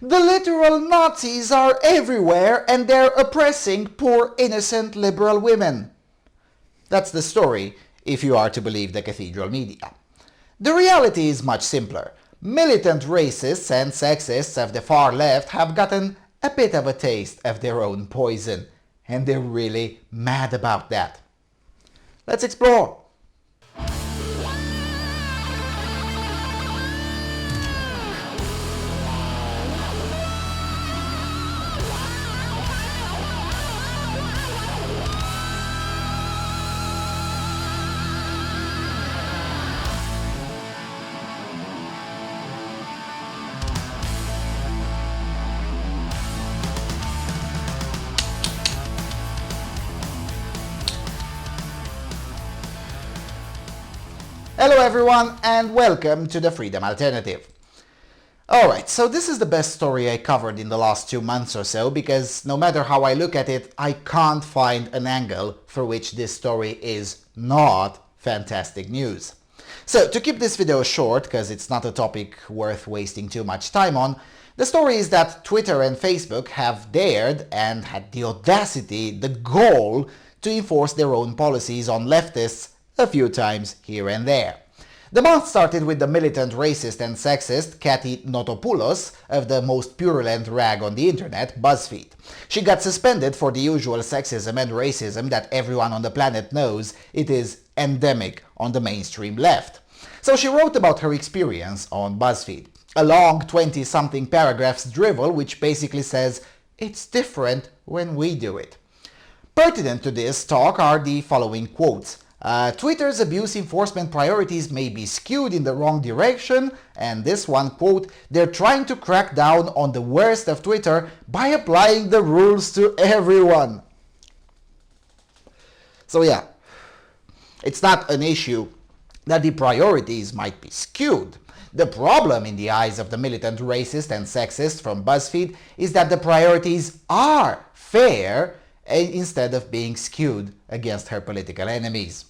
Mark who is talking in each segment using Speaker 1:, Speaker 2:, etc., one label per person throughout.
Speaker 1: The literal Nazis are everywhere and they're oppressing poor innocent liberal women. That's the story, if you are to believe the cathedral media. The reality is much simpler. Militant racists and sexists of the far left have gotten a bit of a taste of their own poison, and they're really mad about that. Let's explore. Hello everyone and welcome to the Freedom Alternative. Alright, so this is the best story I covered in the last 2 months or so, because no matter how I look at it, I can't find an angle for which this story is not fantastic news. So to keep this video short, because it's not a topic worth wasting too much time on, the story is that Twitter and Facebook have dared and had the audacity, the gall, to enforce their own policies on leftists a few times here and there. The month started with the militant racist and sexist Kathy Notopoulos of the most purulent rag on the internet, BuzzFeed. She got suspended for the usual sexism and racism that everyone on the planet knows it is endemic on the mainstream left. So she wrote about her experience on BuzzFeed. A long 20-something paragraphs drivel which basically says, "It's different when we do it." Pertinent to this talk are the following quotes. Twitter's abuse enforcement priorities may be skewed in the wrong direction, and this one, quote, "They're trying to crack down on the worst of Twitter by applying the rules to everyone." So yeah, it's not an issue that the priorities might be skewed. The problem in the eyes of the militant racist and sexist from BuzzFeed is that the priorities are fair instead of being skewed against her political enemies.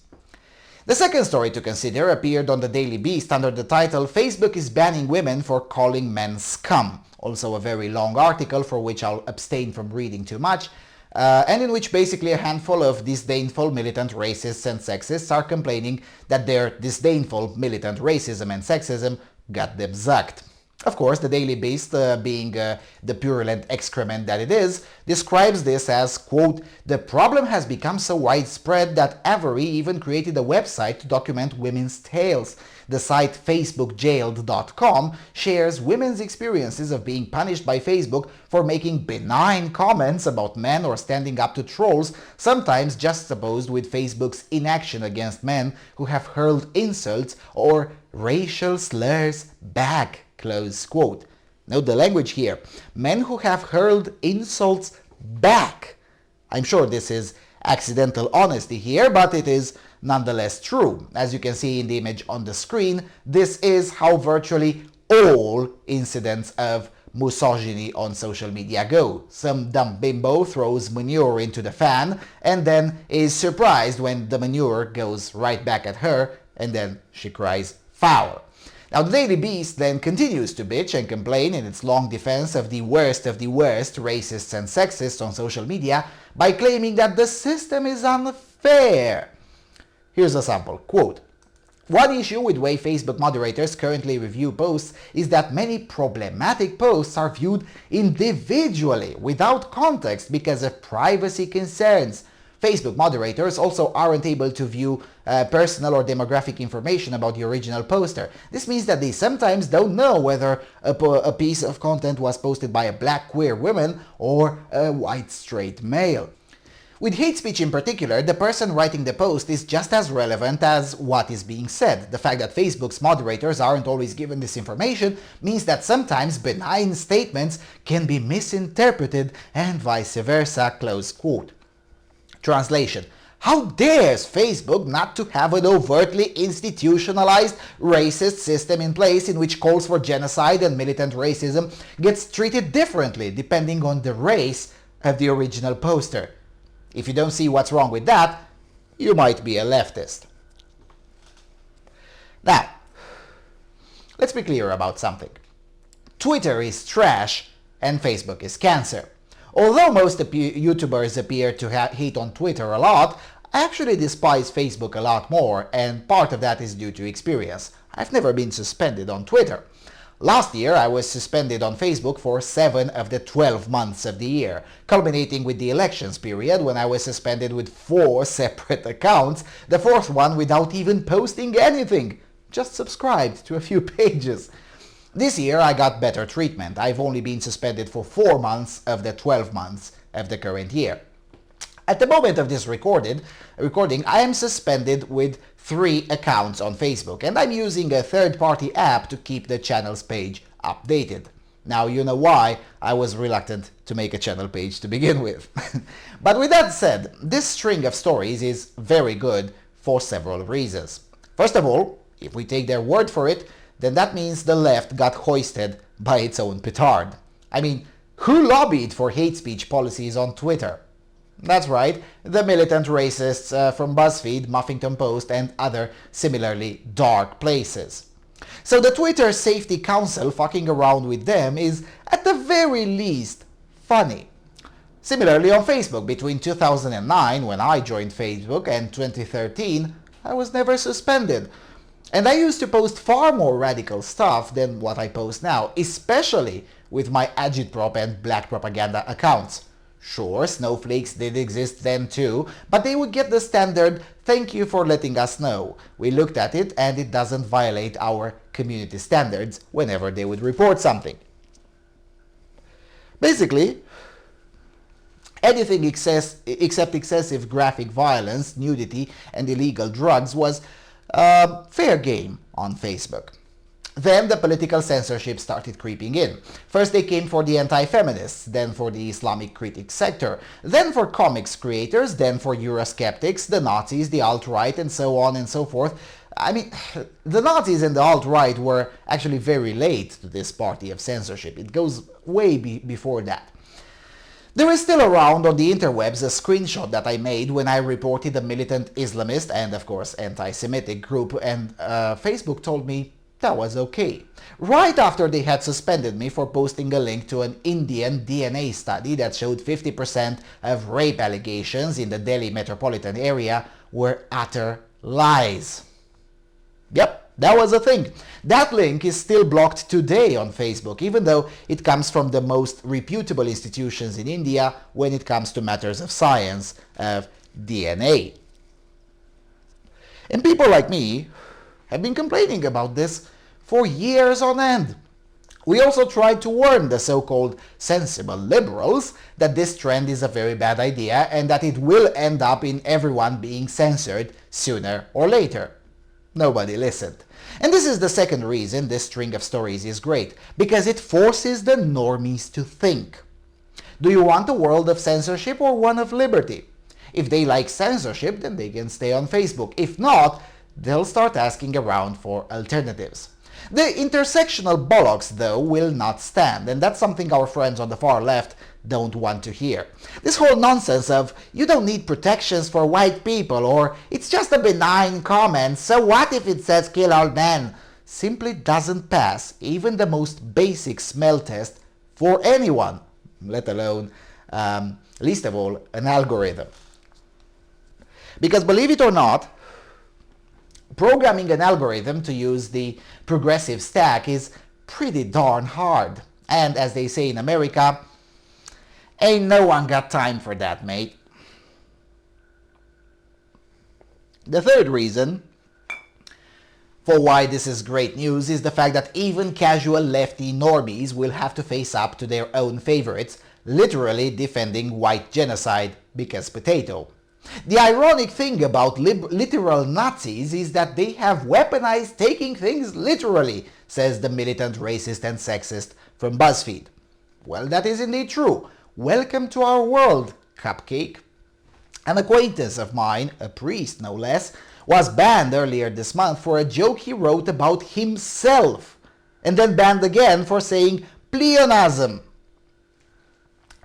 Speaker 1: The second story to consider appeared on the Daily Beast under the title "Facebook is banning women for calling men scum." Also a very long article for which I'll abstain from reading too much, and in which basically a handful of disdainful militant racists and sexists are complaining that their disdainful militant racism and sexism got them zucked. Of course, the Daily Beast, being the purulent excrement that it is, describes this as, quote, "The problem has become so widespread that Avery even created a website to document women's tales. The site facebookjailed.com shares women's experiences of being punished by Facebook for making benign comments about men or standing up to trolls, sometimes juxtaposed with Facebook's inaction against men who have hurled insults or racial slurs back." Close quote. Note the language here. Men who have hurled insults back. I'm sure this is accidental honesty here, but it is nonetheless true. As you can see in the image on the screen, this is how virtually all incidents of misogyny on social media go. Some dumb bimbo throws manure into the fan and then is surprised when the manure goes right back at her, and then she cries foul. Now, the Daily Beast then continues to bitch and complain in its long defense of the worst racists and sexists on social media by claiming that the system is unfair. Here's a sample, quote, "One issue with the way Facebook moderators currently review posts is that many problematic posts are viewed individually without context because of privacy concerns. Facebook moderators also aren't able to view personal or demographic information about the original poster. This means that they sometimes don't know whether a piece of content was posted by a black queer woman or a white straight male. With hate speech in particular, the person writing the post is just as relevant as what is being said. The fact that Facebook's moderators aren't always given this information means that sometimes benign statements can be misinterpreted and vice versa." Close quote. Translation: how dares Facebook not to have an overtly institutionalized racist system in place in which calls for genocide and militant racism gets treated differently depending on the race of the original poster? If you don't see what's wrong with that, you might be a leftist. Now, let's be clear about something. Twitter is trash and Facebook is cancer. Although most YouTubers appear to hate on Twitter a lot, I actually despise Facebook a lot more, and part of that is due to experience. I've never been suspended on Twitter. Last year, I was suspended on Facebook for 7 of the 12 months of the year, culminating with the elections period when I was suspended with 4 separate accounts, the 4th one without even posting anything, just subscribed to a few pages. This year, I got better treatment. I've only been suspended for 4 months of the 12 months of the current year. At the moment of this recording, I am suspended with 3 accounts on Facebook, and I'm using a third-party app to keep the channel's page updated. Now you know why I was reluctant to make a channel page to begin with. But with that said, this string of stories is very good for several reasons. First of all, if we take their word for it, then that means the left got hoisted by its own petard. I mean, who lobbied for hate speech policies on Twitter? That's right, the militant racists from BuzzFeed, Huffington Post, and other similarly dark places. So the Twitter Safety Council fucking around with them is, at the very least, funny. Similarly on Facebook, between 2009, when I joined Facebook, and 2013, I was never suspended. And I used to post far more radical stuff than what I post now, especially with my agitprop and black propaganda accounts. Sure, snowflakes did exist then too, but they would get the standard "thank you for letting us know. We looked at it and it doesn't violate our community standards" whenever they would report something. Basically, anything except excessive graphic violence, nudity, and illegal drugs was fair game on Facebook. Then the political censorship started creeping in. First they came for the anti-feminists, then for the Islamic critics sector, then for comics creators, then for Eurosceptics, the Nazis, the alt-right, and so on and so forth. I mean, the Nazis and the alt-right were actually very late to this party of censorship. It goes way before that. There is still around on the interwebs a screenshot that I made when I reported a militant Islamist and, of course, anti-Semitic group, and Facebook told me that was okay. Right after they had suspended me for posting a link to an Indian DNA study that showed 50% of rape allegations in the Delhi metropolitan area were utter lies. Yep, that was a thing. That link is still blocked today on Facebook, even though it comes from the most reputable institutions in India when it comes to matters of science, of DNA. And people like me have been complaining about this for years on end. We also tried to warn the so-called sensible liberals that this trend is a very bad idea and that it will end up in everyone being censored sooner or later. Nobody listened. And this is the second reason this string of stories is great, because it forces the normies to think. Do you want a world of censorship or one of liberty? If they like censorship, then they can stay on Facebook. If not, they'll start asking around for alternatives. The intersectional bollocks, though, will not stand, and that's something our friends on the far left don't want to hear. This whole nonsense of "you don't need protections for white people" or "it's just a benign comment, so what if it says kill all men" simply doesn't pass even the most basic smell test for anyone, let alone, least of all, an algorithm. Because believe it or not, programming an algorithm to use the progressive stack is pretty darn hard. And as they say in America, ain't no one got time for that, mate. The third reason for why this is great news is the fact that even casual lefty normies will have to face up to their own favorites, literally defending white genocide because potato. The ironic thing about literal Nazis is that they have weaponized taking things literally, says the militant racist and sexist from BuzzFeed. Well, that is indeed true. Welcome to our world, cupcake. An acquaintance of mine, a priest no less, was banned earlier this month for a joke he wrote about himself, and then banned again for saying pleonasm.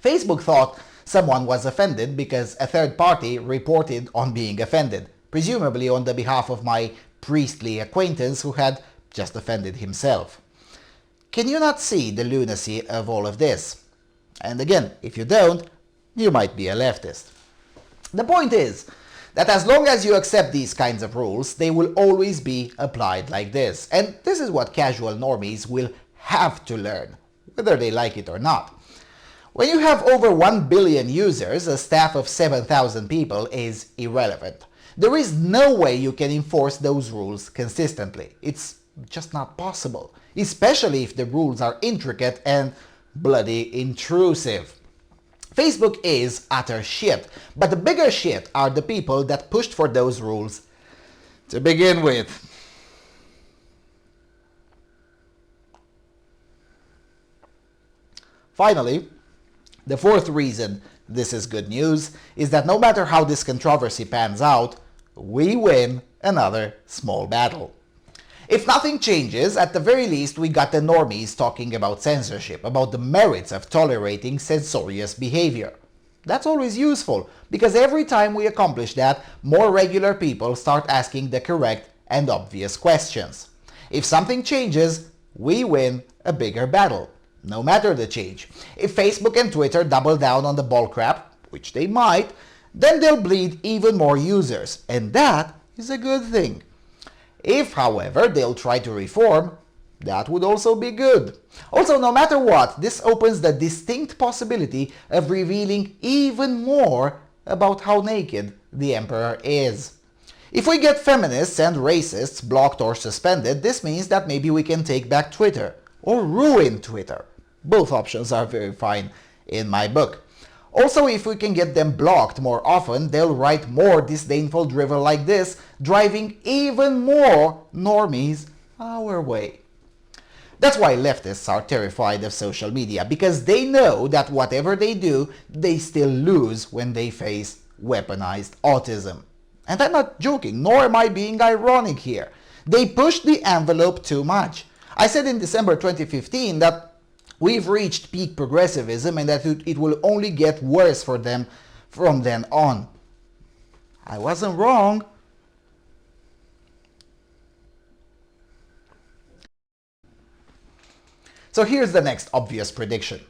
Speaker 1: Facebook thought someone was offended because a third party reported on being offended, presumably on the behalf of my priestly acquaintance who had just offended himself. Can you not see the lunacy of all of this? And again, if you don't, you might be a leftist. The point is that as long as you accept these kinds of rules, they will always be applied like this. And this is what casual normies will have to learn, whether they like it or not. When you have over 1 billion users, a staff of 7,000 people is irrelevant. There is no way you can enforce those rules consistently. It's just not possible, especially if the rules are intricate and bloody intrusive. Facebook is utter shit, but the bigger shit are the people that pushed for those rules to begin with. Finally, the fourth reason this is good news is that no matter how this controversy pans out, we win another small battle. If nothing changes, at the very least we got the normies talking about censorship, about the merits of tolerating censorious behavior. That's always useful, because every time we accomplish that, more regular people start asking the correct and obvious questions. If something changes, we win a bigger battle, no matter the change. If Facebook and Twitter double down on the bullcrap, which they might, then they'll bleed even more users, and that is a good thing. If, however, they'll try to reform, that would also be good. Also, no matter what, this opens the distinct possibility of revealing even more about how naked the emperor is. If we get feminists and racists blocked or suspended, this means that maybe we can take back Twitter, or ruin Twitter. Both options are very fine in my book. Also, if we can get them blocked more often, they'll write more disdainful drivel like this, driving even more normies our way. That's why leftists are terrified of social media, because they know that whatever they do, they still lose when they face weaponized autism. And I'm not joking, nor am I being ironic here. They push the envelope too much. I said in December 2015 that we've reached peak progressivism and that it will only get worse for them from then on. I wasn't wrong. So here's the next obvious prediction.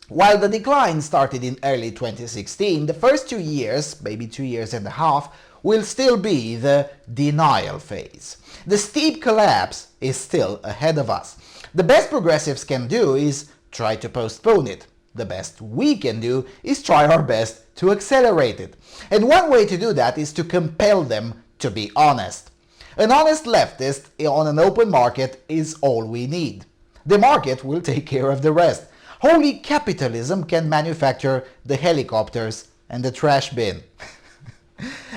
Speaker 1: While the decline started in early 2016, the first 2 years, maybe 2 years and a half, will still be the denial phase. The steep collapse is still ahead of us. The best progressives can do is try to postpone it. The best we can do is try our best to accelerate it. And one way to do that is to compel them to be honest. An honest leftist on an open market is all we need. The market will take care of the rest. Holy capitalism can manufacture the helicopters and the trash bin.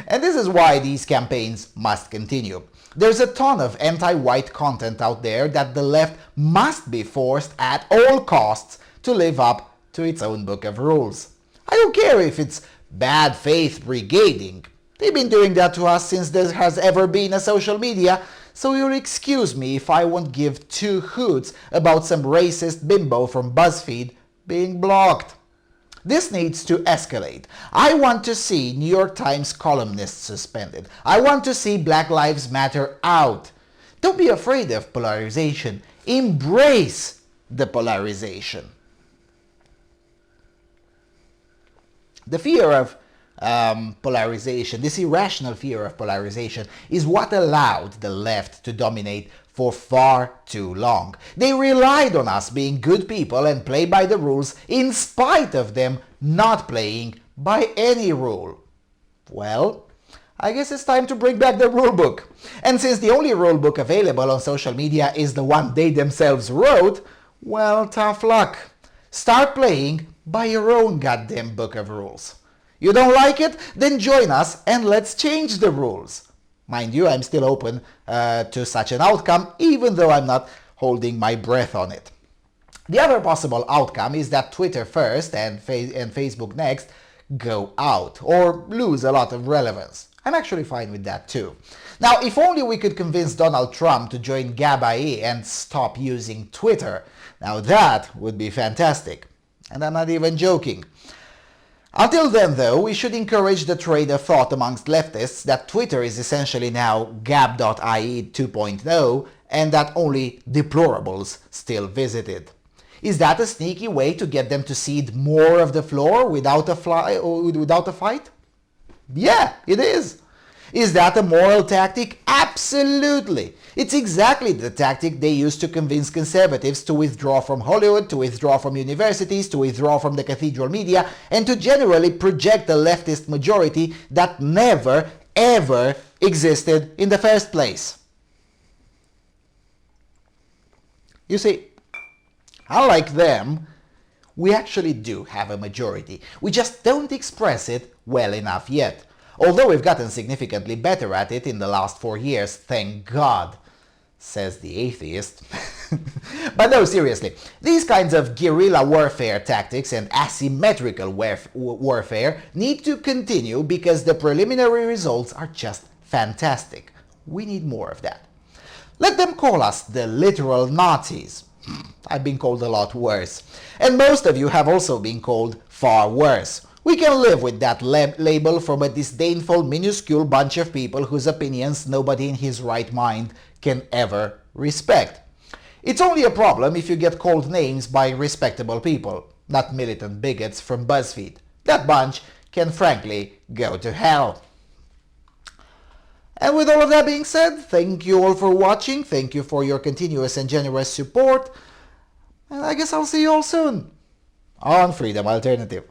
Speaker 1: And this is why these campaigns must continue. There's a ton of anti-white content out there that the left must be forced at all costs to live up to its own book of rules. I don't care if it's bad faith brigading. They've been doing that to us since there has ever been a social media, so you'll excuse me if I won't give two hoots about some racist bimbo from BuzzFeed being blocked. This needs to escalate. I want to see New York Times columnists suspended. I want to see Black Lives Matter out. Don't be afraid of polarization. Embrace the polarization. The fear of polarization, this irrational fear of polarization, is what allowed the left to dominate for far too long. They relied on us being good people and play by the rules in spite of them not playing by any rule. Well, I guess it's time to bring back the rule book. And since the only rule book available on social media is the one they themselves wrote, well, tough luck. Start playing by your own goddamn book of rules. You don't like it? Then join us and let's change the rules. Mind you, I'm still open to such an outcome, even though I'm not holding my breath on it. The other possible outcome is that Twitter first and Facebook next go out, or lose a lot of relevance. I'm actually fine with that too. Now, if only we could convince Donald Trump to join GABA-E and stop using Twitter. Now that would be fantastic. And I'm not even joking. Until then, though, we should encourage the trade of thought amongst leftists that Twitter is essentially now Gab.ie 2.0 and that only deplorables still visit it. Is that a sneaky way to get them to cede more of the floor without a fight? Yeah, it is. Is that a moral tactic? Absolutely. It's exactly the tactic they use to convince conservatives to withdraw from Hollywood, to withdraw from universities, to withdraw from the cathedral media, and to generally project a leftist majority that never, ever existed in the first place. You see, unlike them, we actually do have a majority. We just don't express it well enough yet. Although we've gotten significantly better at it in the last 4 years, thank God, says the atheist. But no, seriously, these kinds of guerrilla warfare tactics and asymmetrical warfare need to continue because the preliminary results are just fantastic. We need more of that. Let them call us the literal Nazis. I've been called a lot worse. And most of you have also been called far worse. We can live with that label from a disdainful, minuscule bunch of people whose opinions nobody in his right mind can ever respect. It's only a problem if you get called names by respectable people, not militant bigots from BuzzFeed. That bunch can frankly go to hell. And with all of that being said, thank you all for watching, thank you for your continuous and generous support, and I guess I'll see you all soon on Freedom Alternative.